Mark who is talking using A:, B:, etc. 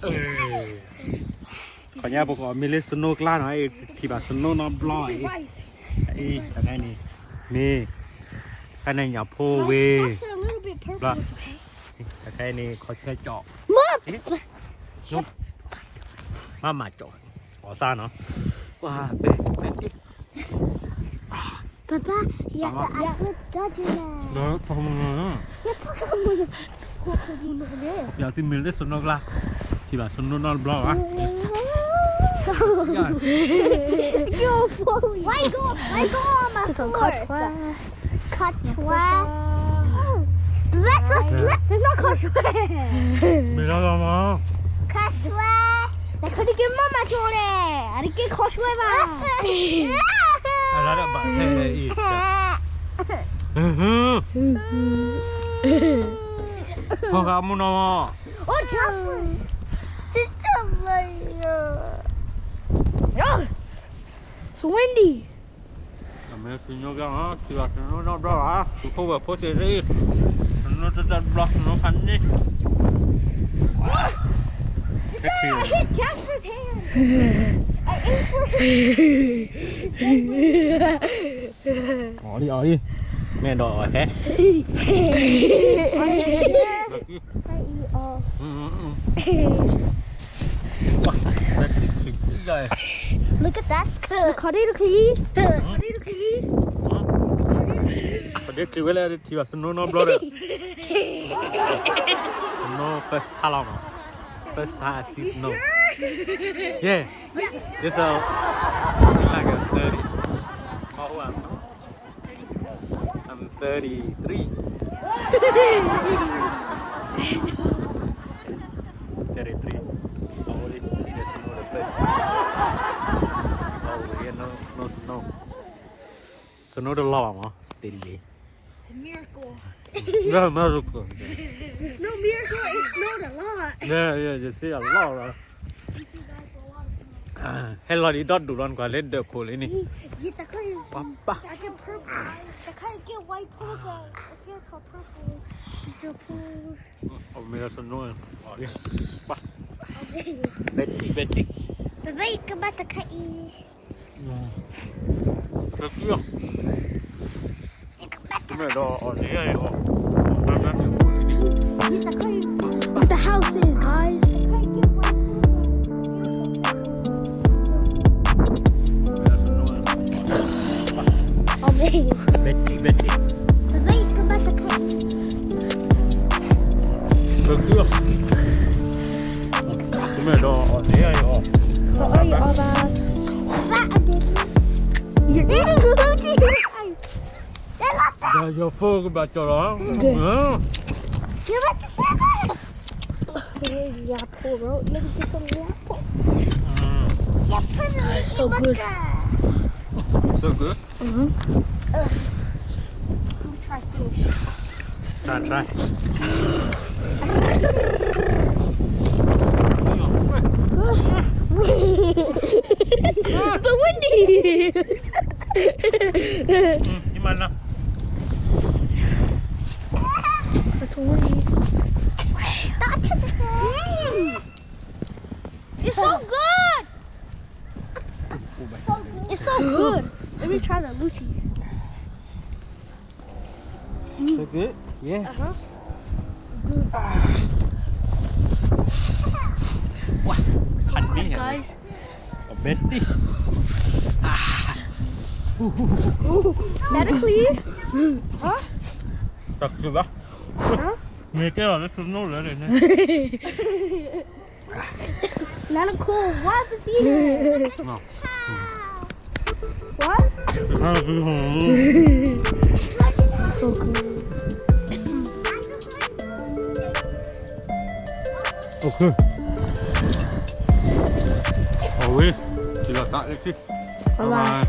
A: ขออนุญาตบอกว่ามีเลสโนกล้าหน่อยที่แบบสโนนอบลอยแต่ได้นี่ข้างในอย่าโพเวละแต่แค่นี้เขาแค่เจาะนุ๊กมาเจาะขอซ่าเนาะว้าเป็นดิ
B: Papa, jag vet
A: เนาะทำไงอย่าที่มีเลสโนกล้าที่แบบสโนนอบลอย
B: Why go on my horse? Cut sweat. There's no cut sweat.
A: มีแล้วมั้ง
B: Cut sweat. Jag kunde inte mamma så det. Är det inte cut sweat va?
A: อะไรแบบเท่อีกพอครับมุนอ
B: Oh, Jasper. Titta mig. Ja. So windy.
A: Men signor ha ti va non no brava tu puoi potere non ti dà blocco non fanni
B: I hit Jasper's hand. I aimed for him.
A: Ori mẹ đỏ thế
B: Look at that skirt. Look
A: Dia kira lah dia tiba snow no blow dia. No first time first time I see snow. Yeah. This like a 30. Oh, I'm 33. 33. I only see the snow the first time. Oh, yeah, no snow. Snow the law, steady.
B: Miracle.
A: No miracle.
B: There's no miracle. It snowed a lot.
A: Yeah, you see a lot.
B: You see guys a lot of snow.
A: Hello, you don't do one quite let the cool in it.
B: Papa. I get purple. I can't get white purple. I get purple.
A: Oh, me that's annoying. Betty.
B: Baby, come back to Kai.
A: Let's go. Mẹ đỏ ở đây này họ.
B: What the house is, guys. Oh, baby.
A: Betty.
B: Baby, come back to Kai.
A: Let's go. Mẹ đỏ ở đây này họ. Giờ phơ cái bà trò đó.
B: You're at the seven. Yeah, pull road. Let me get some apple. Yeah, put it
C: So good.
A: So good.
B: Let's try fish.
A: Try.
C: So windy.
A: Gimana?
C: It's windy.
B: It's so good. It's so good.
C: Let me try the luchi.
A: So good? Yeah. What?
C: So good, guys.
A: Betty.
C: That is clear.
A: Thật sự đó. Nghe cái là nó nấu lại rồi nè.
C: Not a cool. What is here? What? So good.
A: Ok. Ôi, chỉ là tại đấy chứ.
C: Bye bye.